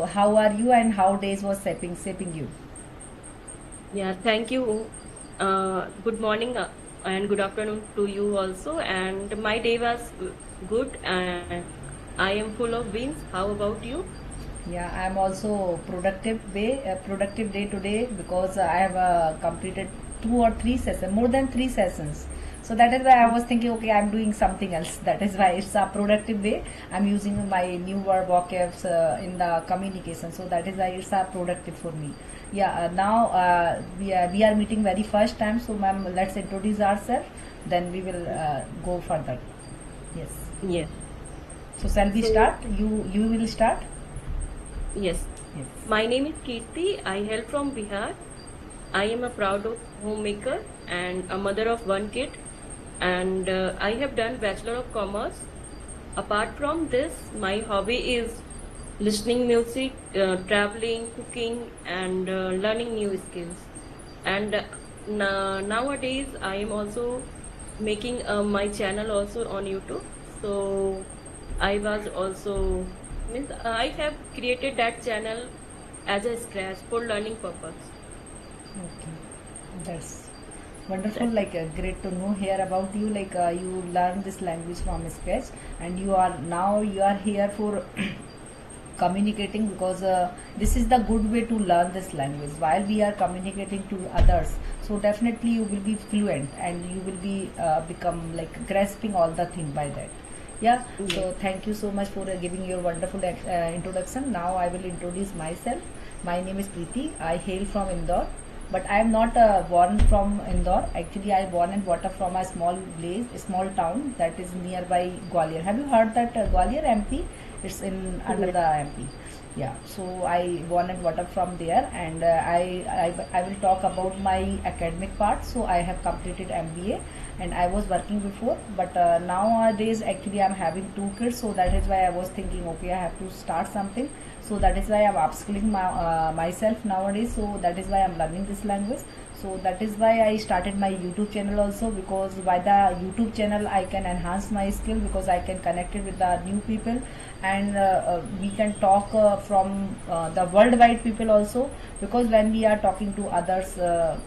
how are you and how days was shaping you? Yeah, thank you. Good morning and good afternoon to you also. And my day was good and I am full of wins. How about you? Yeah, I'm also productive day today because I have completed 2 or 3 sessions, more than 3 sessions. So that is why I was thinking, okay, I'm doing something else. That is why it's a productive way. I'm using my newer vocabs in the communication. So that is why it's a productive for me. Yeah, now we are meeting very first time. So ma'am, let's introduce ourselves. Then we will go further. Yes. Yes. So shall we So, start? You will start. yes. Yes. My name is Kirti. I hail from Bihar. I am a proud of homemaker and a mother of one kid. And I have done Bachelor of Commerce. Apart from this, my hobby is listening music, traveling, cooking, and learning new skills. And nowadays, I am also making my channel also on YouTube. So I was also means I have created that channel as a scratch for learning purpose. Okay, that's wonderful. That's it. Like great to know here about you. Like you learn this language from scratch, and you are here for communicating because this is the good way to learn this language while we are communicating to others. So definitely you will be fluent and you will be become like grasping all the thing by that. Yeah. Yes. So thank you so much for giving your wonderful introduction. Now I will introduce myself. My name is Preeti. I hail from Indore, but I am not born from Indore. Actually, I born and brought up from a small village, a small town that is nearby Gwalior. Have you heard that Gwalior MP? It's in under Yes. the MP. Yeah. So I born and brought up from there, and I will talk about my academic part. So I have completed MBA, and I was working before, but nowadays actually I'm having 2 kids, so that is why I was thinking, okay, I have to start something. So that is why I'm upskilling myself nowadays. So that is why I'm learning this language. So that is why I started my YouTube channel also, because by the YouTube channel I can enhance my skill, because I can connect it with the new people, and we can talk from the worldwide people also, because when we are talking to others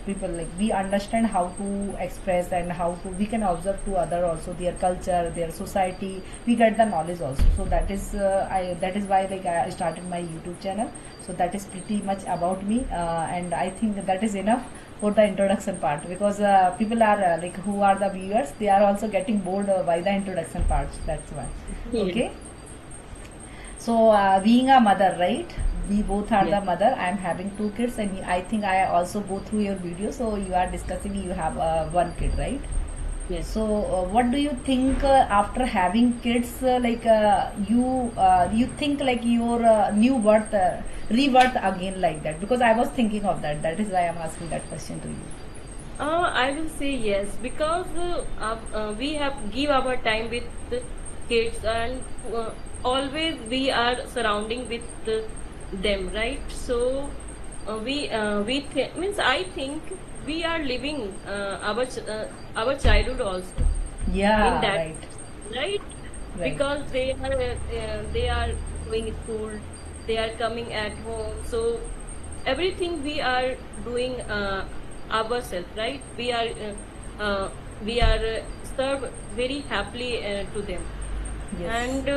people, like we understand how to express and how to we can observe to other also their culture, their society, we get the knowledge also. So that is that is why like I started my YouTube channel. So that is pretty much about me, and I think that is enough for the introduction part, because people are like who are the viewers, they are also getting bored by the introduction parts, that's why. Yes. Okay. So, being a mother, right? We both are Yes. the mother. I am having 2 kids, and I think I also go through your video. So, you are discussing you have one kid, right? Yes. So, what do you think after having kids? You think like your new birth, rebirth again like that? Because I was thinking of that. That is why I'm asking that question to you. I will say yes because we have give our time with the kids and always we are surrounding with them, right? So means I think we are living our childhood also in Yeah, that, right, right? right. Because they are going school, they are coming at home, so everything we are doing ourselves, right? We are serve very happily to them. Yes, And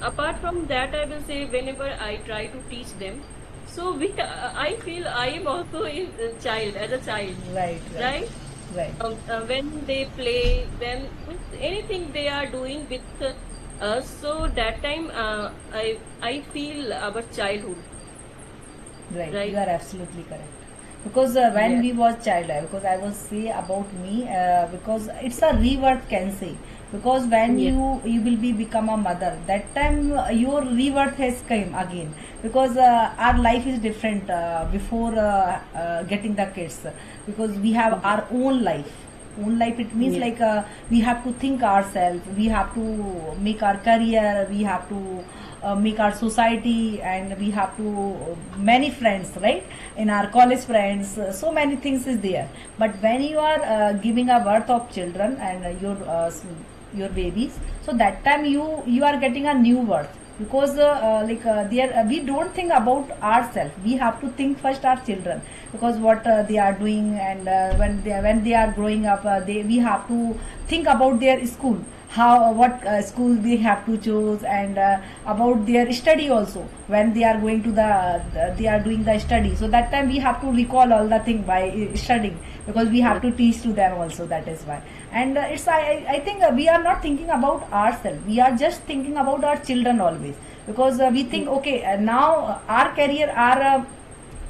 apart from that, I will say whenever I try to teach them, so I feel I am also a child, as a child, right, right, right? right. When they play, when with anything they are doing with us, so that time I feel our childhood, Right, you right? are absolutely correct. Because when Yes, we was child, because I will say about me, because it's a rebirth can say. Because when yes, you will be become a mother, that time your rebirth has come again. Because our life is different before getting the kids. Because we have yes, our own life, it means yes, like we have to think ourselves, we have to make our career, we have to make our society, and we have to many friends, right? In our college friends, so many things is there. But when you are giving a birth of children and your babies, so that time you are getting a new birth. because we don't think about ourselves. We have to think first our children, because what they are doing, and when they are growing up, we have to think about their school, how what school they have to choose, and about their study also. When they are going to they are doing the study, so that time we have to recall all the thing by studying, because we have to teach to them also. That is why. And I think we are not thinking about ourselves, we are just thinking about our children always, because we think, okay, now our career, our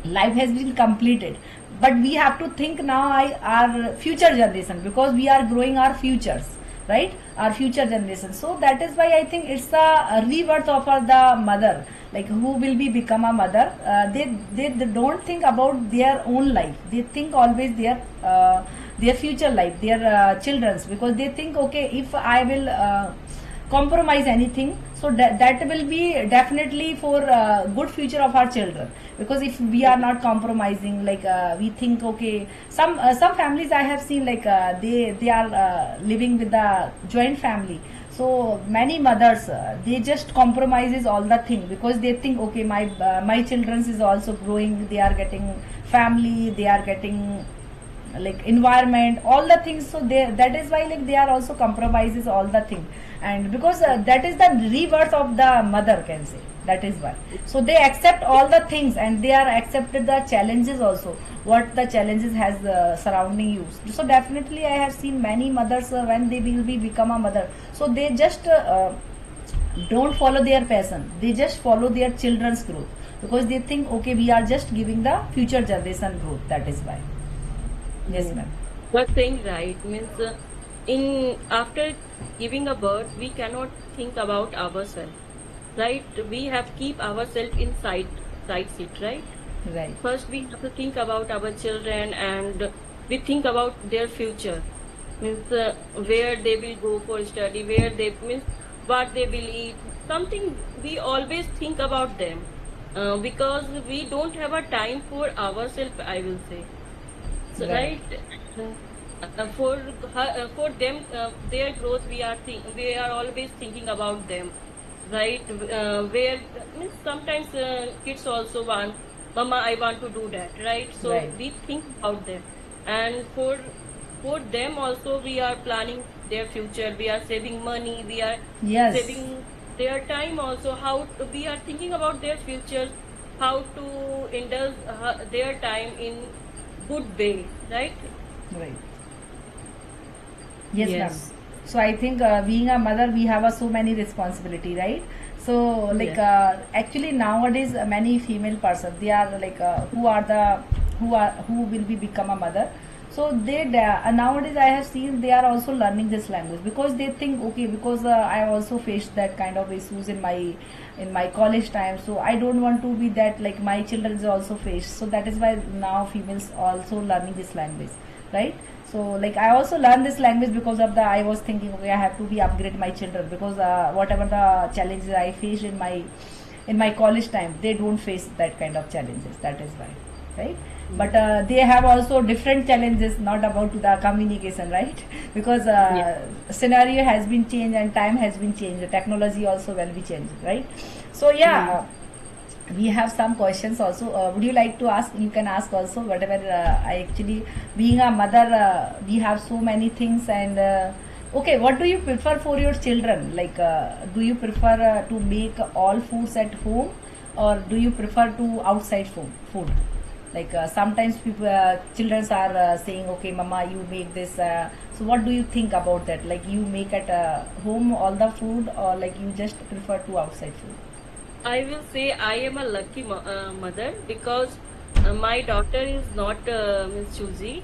life has been completed, but we have to think now our future generation, because we are growing our futures, right, our future generation. So that is why I think it's the rebirth of the mother, like who will be become a mother. They don't think about their own life, they think always their future life, their children's, because they think, okay, if I will compromise anything, so that will be definitely for good future of our children. Because if we are not compromising, like we think, okay, some families I have seen, like they are living with the joint family. So many mothers, they just compromises all the thing, because they think, okay, my children's is also growing, they are getting family, they are getting like environment, all the things. So that is why, like, they are also compromises all the thing. And because that is the rebirth of the mother, can say. That is why. So they accept all the things, and they are accepted the challenges also, what the challenges has surrounding you. So definitely I have seen many mothers, when they will be become a mother, so they just don't follow their passion, they just follow their children's growth, because they think, okay, we are just giving the future generation growth. That is why. Yes, ma'am. You're saying right. Means in after giving a birth, we cannot think about ourselves, right? We have keep ourselves inside side seat, right? Right. First, we have to think about our children, and we think about their future. Means where they will go for study, where they means what they will eat. Something we always think about them, because we don't have a time for ourselves, I will say. So, Right. right, for them, their growth, we are always thinking about them, right? Where means sometimes kids also want, Mama, I want to do that, right? So Right. we think about them, and for them also we are planning their future. We are saving money. We are Yes. saving their time also. We are thinking about their future, how to indulge their time in good way, right? Right. Yes, ma'am. Yes. So I think being a mother, we have so many responsibility, right? So like Yes. actually nowadays, many female person, they are like who will be become a mother. So nowadays I have seen they are also learning this language, because they think, okay, because I also faced that kind of issues in my college time, so I don't want to be that, like my children is also faced. So that is why now females also learning this language, right? So like I also learned this language because of I was thinking, okay, I have to be upgrade my children, because whatever the challenges I faced in my college time, they don't face that kind of challenges. That is why, right? But they have also different challenges, not about the communication, right? Because Yeah. scenario has been changed, and time has been changed, the technology also will be changed, right? So Mm. yeah, we have some questions also. Would you like to ask? You can ask also, whatever. I actually, being a mother, we have so many things. And okay, what do you prefer for your children? Like, do you prefer to make all foods at home, or do you prefer to outside food? Like sometimes people, children are saying, okay, mama, you make this. So what do you think about that? Like, you make at home all the food, or like you just prefer to outside food? I will say I am a lucky mother, because my daughter is not Miss choosy.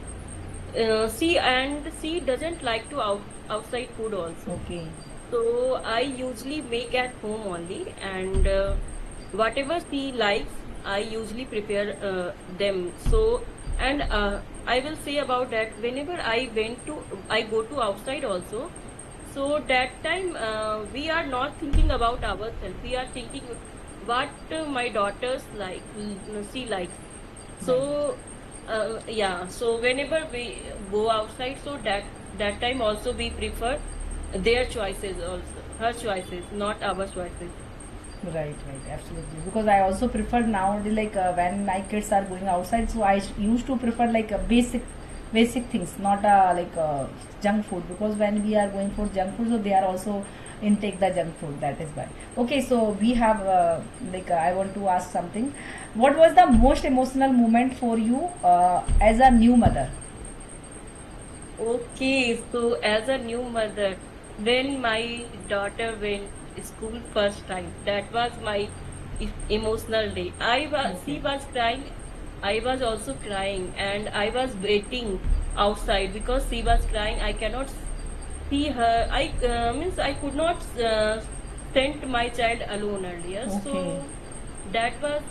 She doesn't like to outside food also. Okay. So I usually make at home only, and whatever she likes, I usually prepare them. So, and I will say about that, whenever I go to outside also. So that time we are not thinking about ourselves. We are thinking what my daughters like, she likes. Right. So yeah. So whenever we go outside, so that time also we prefer their choices also, her choices, not our choices. Right, right, absolutely. Because I also prefer nowadays, like when my kids are going outside, so I used to prefer like basic things, not like junk food. Because when we are going for junk food, so they are also intake the junk food. That is why. Okay, so we have I want to ask something. What was the most emotional moment for you as a new mother? Okay, so as a new mother, when my daughter went school first time, that was my emotional day. She Okay. was crying, I was also crying, and I was waiting outside because she was crying. I cannot see her. I means I could not send my child alone earlier. Okay. So that was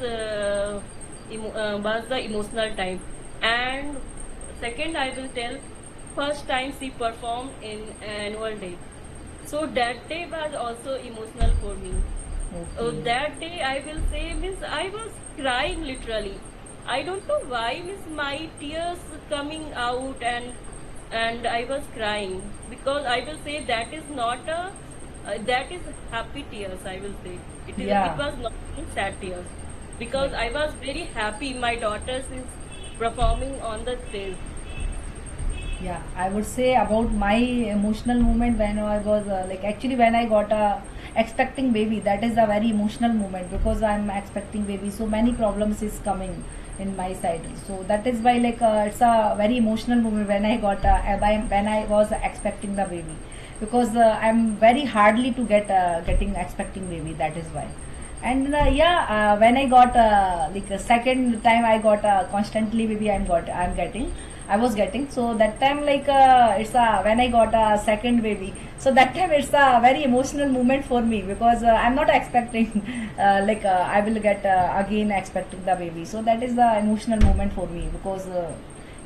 the emotional time. And second, I will tell first time she performed in annual day. So that day was also emotional for me. Okay. That day I will say means I was crying literally. I don't know why means my tears coming out, and I was crying because I will say that is not a that is happy tears. I will say it Yeah. was not sad tears because Right. I was very happy my daughter is performing on the stage. Yeah, I would say about my emotional moment when I was actually when I got a expecting baby. That is a very emotional moment because I'm expecting baby. So many problems is coming in my side. So that is why it's a very emotional moment when I got when I was expecting the baby, because I'm very hardly to get getting expecting baby. That is why. And when I got like a second time I got constantly baby I'm getting, I was getting. So that time it's a when I got a second baby, so that time it's a very emotional moment for me because I'm not expecting I will get again expecting the baby. So that is the emotional moment for me because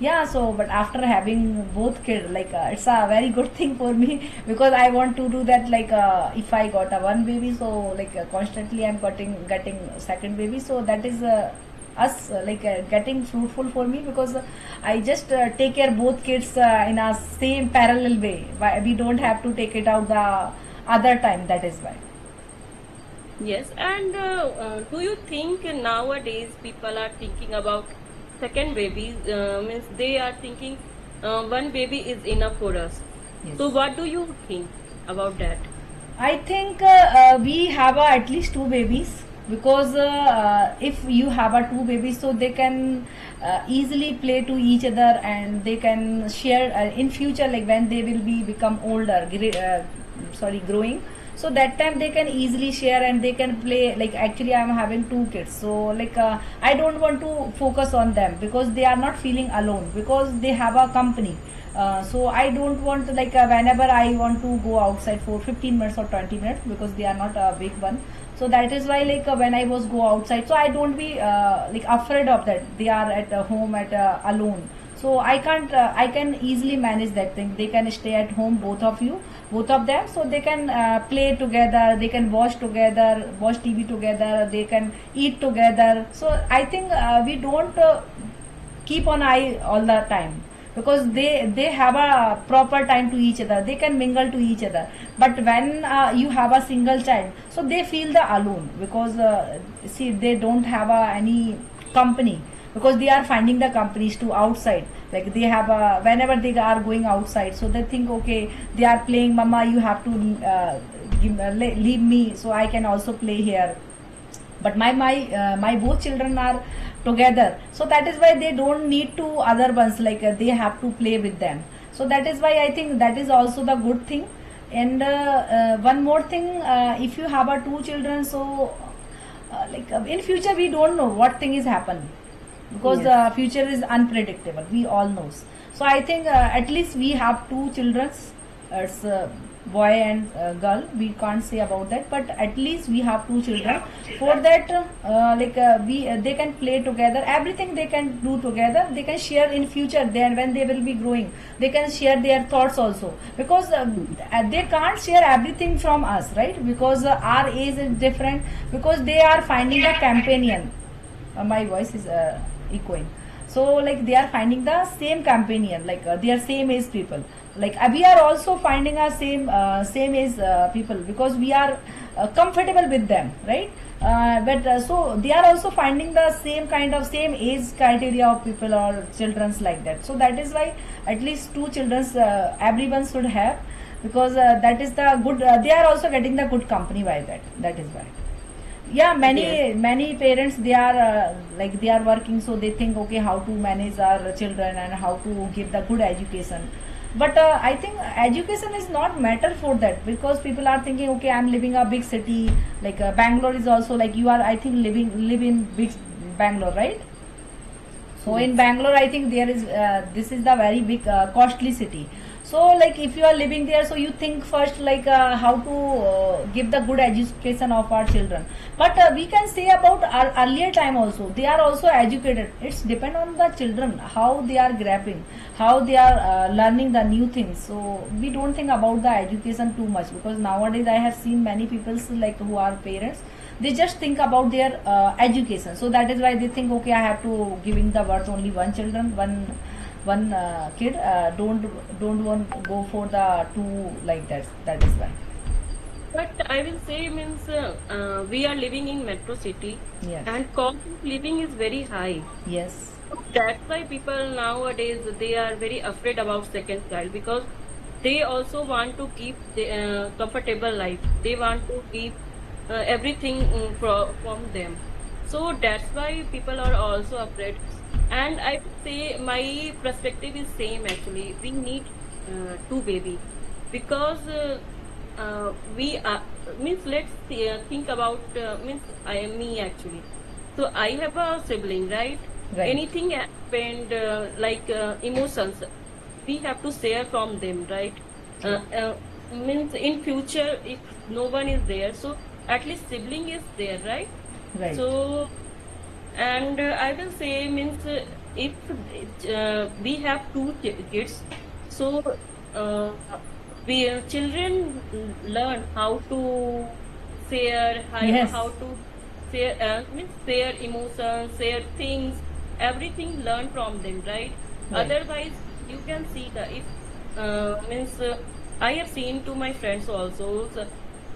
yeah. So but after having both kids, it's a very good thing for me because I want to do that. If I got a one baby, so constantly I'm getting second baby. So that is us getting fruitful for me because I just take care both kids in a same parallel way. We don't have to take it out the other time. That is why. Yes, and do you think nowadays people are thinking about second babies? Means they are thinking one baby is enough for us. Yes. So, what do you think about that? I think we have at least two babies because if you have a two babies, so they can easily play to each other and they can share in future, like when they will be become older, growing. So that time they can easily share and they can play. Like actually, I'm having two kids, so I don't want to focus on them because they are not feeling alone because they have a company. So I don't want to whenever I want to go outside for 15 minutes or 20 minutes because they are not a big one. So that is why when I was go outside, so I don't be afraid of that they are at home at alone. So I can't I can easily manage that thing. They can stay at home, both of them, so they can play together, they can watch TV together, they can eat together. So I think we don't keep on eye all the time because they have a proper time to each other, they can mingle to each other. But when you have a single child, so they feel the alone because see they don't have any company because they are finding the companies to outside. Like they have a whenever they are going outside, so they think okay, they are playing, mama you have to leave me so I can also play here. But my both children are together, so that is why they don't need to other ones, they have to play with them. So that is why I think that is also the good thing. And one more thing, if you have a two children, so in future we don't know what thing is happen because Yes. the future is unpredictable, we all knows. So I think at least we have two children. It's boy and girl, we can't say about that, but at least we have two children. For that we they can play together, everything they can do together, they can share in future. Then when they will be growing, they can share their thoughts also because they can't share everything from us, right? Because our age is different, because they are finding a companion. My voice is echoing. So like they are finding the same companion, like they are same age people. Like we are also finding our same age people, because we are comfortable with them, right? But so they are also finding the same kind of same age criteria of people or children's like that. So that is why at least two children's everyone should have, because that is the good, they are also getting the good company by that. That is why. Yeah, Yes. many parents, they are like they are working, so they think, okay, how to manage our children and how to give the good education. But I think education is not matter for that, because people are thinking, okay, I'm living a big city, like Bangalore is also, like you are, I think, live in big Bangalore, right? So in Yes. Bangalore, I think there is this is the very big costly city. So like if you are living there, so you think first like how to give the good education of our children. But we can say about our earlier time also, they are also educated. It's depend on the children how they are grasping, how they are learning the new things. So we don't think about the education too much, because nowadays I have seen many people like who are parents, they just think about their education. So that is why they think, okay, I have to giving the birth only one children, one kid, don't want to go for the two, like that. That is why. But I will say means we are living in metro city Yes. and cost of living is very high. Yes. That's why people nowadays they are very afraid about second child, because they also want to keep the comfortable life. They want to keep everything from them. So that's why people are also afraid. And I would say my perspective is same actually. We need two baby, because we means let's think about means I am me actually. So I have a sibling, right? Right. Anything happened like emotions, we have to share from them, right? True. Means in future if no one is there, so at least sibling is there, right? Right. So and I will say means if we have two kids, so uh, we children learn how to share, Yes. how to share means share emotions, share things, everything learn from them, right? Right. Otherwise you can see the if means I have seen to my friends also, so,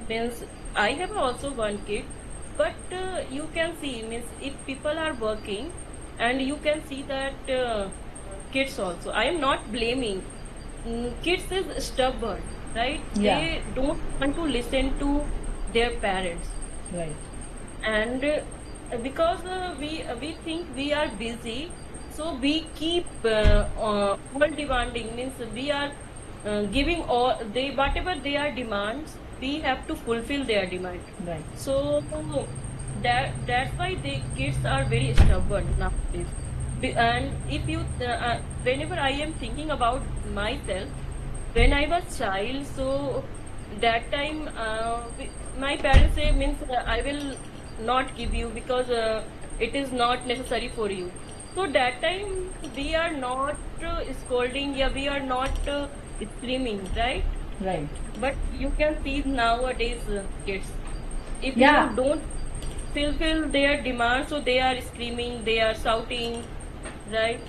means I have also one kid, but you can see means if people are working, and you can see that kids also, I am not blaming. Kids is stubborn, right? Yeah. They don't want to listen to their parents, Right. and because we think we are busy, so we keep all demanding, means we are giving all they whatever they are demands, we have to fulfill their demand. Right. So that's why the kids are very stubborn nowadays. And if you whenever I am thinking about myself, when I was child, so that time my parents say means I will not give you, because it is not necessary for you. So that time we are not scolding, yeah, we are not screaming, right? Right. But you can see nowadays kids, if you Yeah. don't fulfill their demands, so they are screaming, they are shouting, right?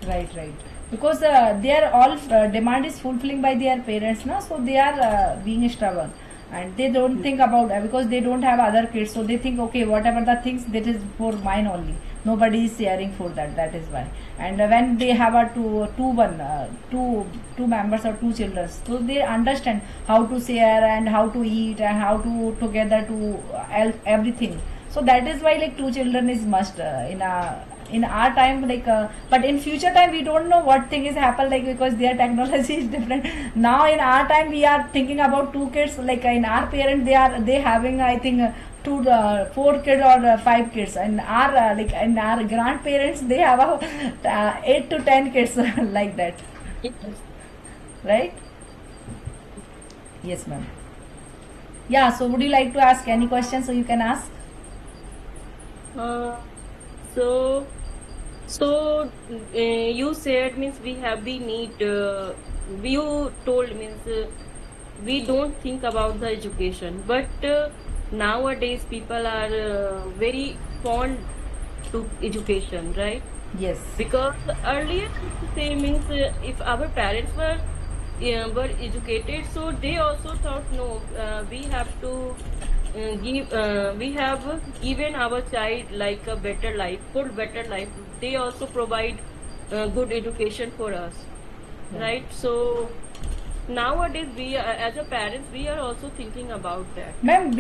Right, right. Because their all demand is fulfilling by their parents, na. So they are being stubborn, and they don't think about because they don't have other kids. So they think, okay, whatever the things that is for mine only. Nobody is sharing for that. That is why. And when they have a two members or two children, so they understand how to share and how to eat and how to together to everything. So that is why like two children is must in our time, like but in future time we don't know what thing is happen, like because their technology is different. Now in our time we are thinking about two kids, like in our parents they having, I think, two four kid or five kids, and our like in our grandparents they have a 8 to 10 kids like that, Yes. right? Yes, ma'am. Yeah, so would you like to ask any question, so you can ask? Uh, so so you said means we need you told means we don't think about the education, but nowadays people are very fond to education, right? Yes. Because earlier say means if our parents were educated, so they also thought no, we have to we have given our child like a better life, full better life. They also provide good education for us, Right. right? So nowadays we as a parents we are also thinking about that. Ma'am,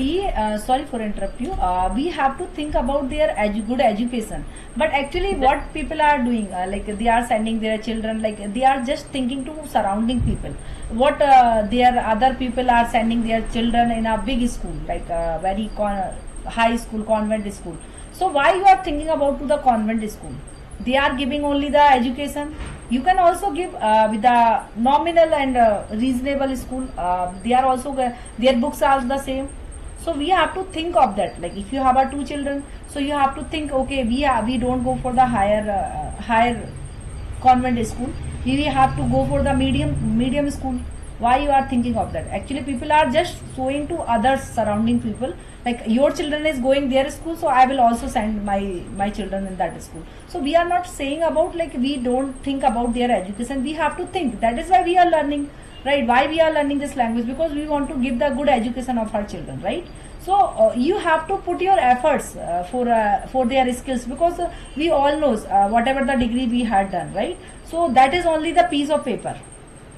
sorry for interrupt you. We have to think about their good education. But actually, That, what people are doing, like they are sending their children, like they are just thinking to surrounding people. What their other people are sending their children in a big school, like very high school, convent school. So why you are thinking about to the convent school? They are giving only the education. You can also give with the nominal and reasonable school. They are also their books are the same. So we have to think of that. Like if you have two children, so you have to think, okay, we don't go for the higher convent school. We have to go for the medium school. Why you are thinking of that? Actually, people are just showing to others surrounding people, like your children is going their school, so I will also send my children in that school. So we are not saying about like we don't think about their education. We have to think. That is why we are learning, right? Why we are learning this language? Because we want to give the good education of our children, right? So you have to put your efforts for their skills, because we all knows whatever the degree we had done, right? So that is only the piece of paper.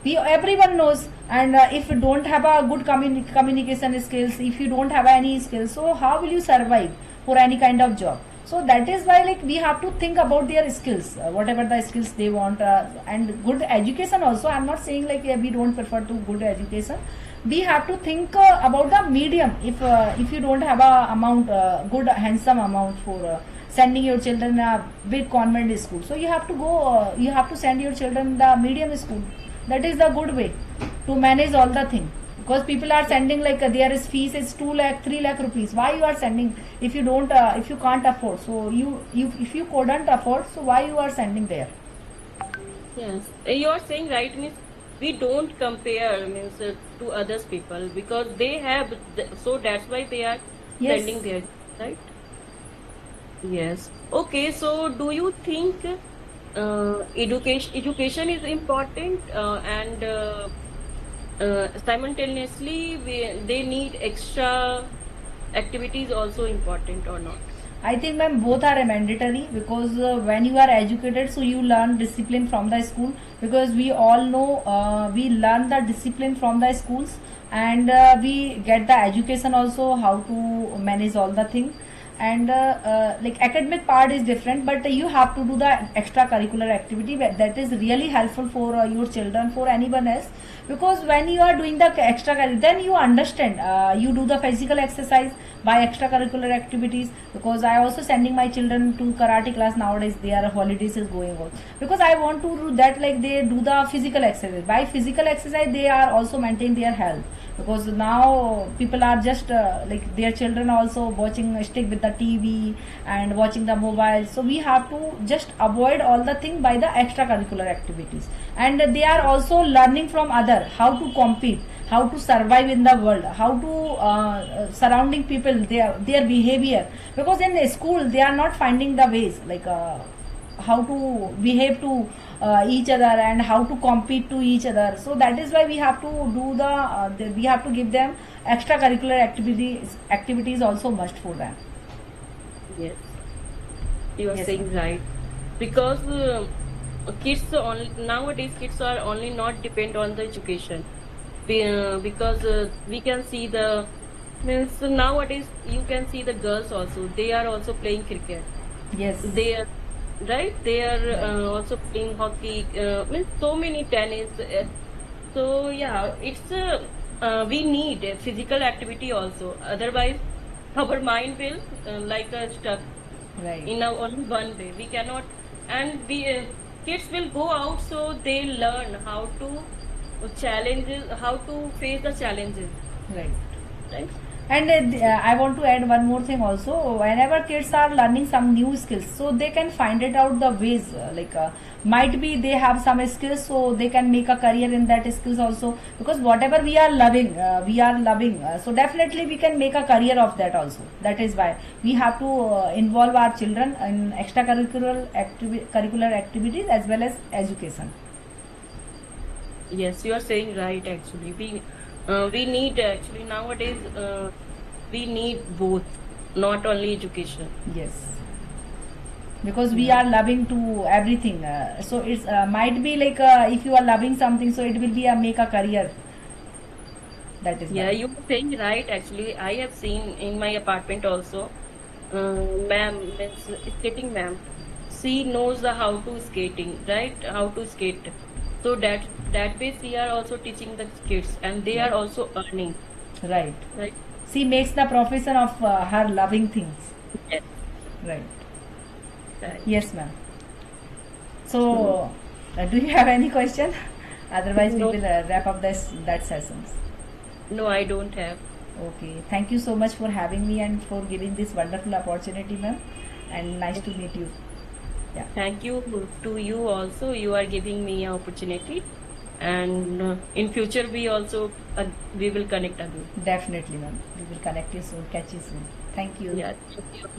Everyone knows, and if you don't have a good communication skills, if you don't have any skills, so how will you survive for any kind of job? So that is why like we have to think about their skills, whatever the skills they want, and good education also. I'm not saying like we don't prefer to good education. We have to think about the medium. If you don't have a amount, good handsome amount for sending your children a big convent school, so you have to go, you have to send your children the medium school. That is the good way to manage all the thing. Because people are sending like their fees is 2 lakh 3 lakh rupees. Why you are sending if you don't if you can't afford? So you if you couldn't afford, so why you are sending there? yes, you are saying right, means we don't compare means to others people because they have so that's why they are Yes. sending their, right? Yes. Okay, so do you think education is important and simultaneously they need extra activities also important or not? I think ma'am both are mandatory, because when you are educated, so you learn discipline from the school, because we all know we learn the discipline from the schools, and we get the education also how to manage all the thing. And like academic part is different, but you have to do the extracurricular activity that is really helpful for your children, for anyone else. Because when you are doing the extracurricular, then you understand, you do the physical exercise by extracurricular activities. Because I also sending my children to karate class nowadays, their holidays is going on, because I want to do that, like they do the physical exercise. By physical exercise they are also maintain their health, because now people are just like their children also watching, stick with the TV and watching the mobile. So we have to just avoid all the thing by the extracurricular activities. And they are also learning from other how to compete, how to survive in the world, how to surrounding people, their behavior. Because in the school they are not finding the ways, like how to behave to each other and how to compete to each other. So that is why we have to do we have to give them extracurricular activities also must for them. Yes, you are Yes, saying ma'am. right. Because nowadays kids are only not depend on the education. Because we can see the means nowadays you can see the girls also they are also playing cricket. Yes. They are right. They are Right. also playing hockey. Means so many tennis. So yeah, it's we need a physical activity also. Otherwise, our mind will like stuck Right. in a only one way. We cannot, and we kids will go out, so they learn how to challenges, how to face the challenges, Right. right? And I want to add one more thing also. Whenever kids are learning some new skills, so they can find it out the ways, might be they have some skills, so they can make a career in that skills also, because whatever we are loving, so definitely we can make a career of that also. That is why we have to involve our children in curricular activities as well as education. Yes, you are saying right. Actually, we need actually nowadays we need both, not only education. Yes, because we Yeah. are loving to everything, so it's might be like, if you are loving something, so it will be a make a career. That is Yeah, why. you are saying right. Actually, I have seen in my apartment also, ma'am, means skating ma'am. She knows the how to skating, right? How to skate. So that way, she are also teaching the kids, and they are Right. also earning, Right. right? She makes the profession of her loving things. Yes, Right. right. Yes, ma'am. So So, do you have any question? Otherwise, we no, will wrap up this that sessions. no, I don't have. Okay. Thank you so much for having me and for giving this wonderful opportunity, ma'am. And nice to meet you. Yeah. Thank you to you also. You are giving me an opportunity, and in future we will connect again. Definitely, ma'am. We will connect you soon. Catch you soon. Thank you. Yeah. Thank you.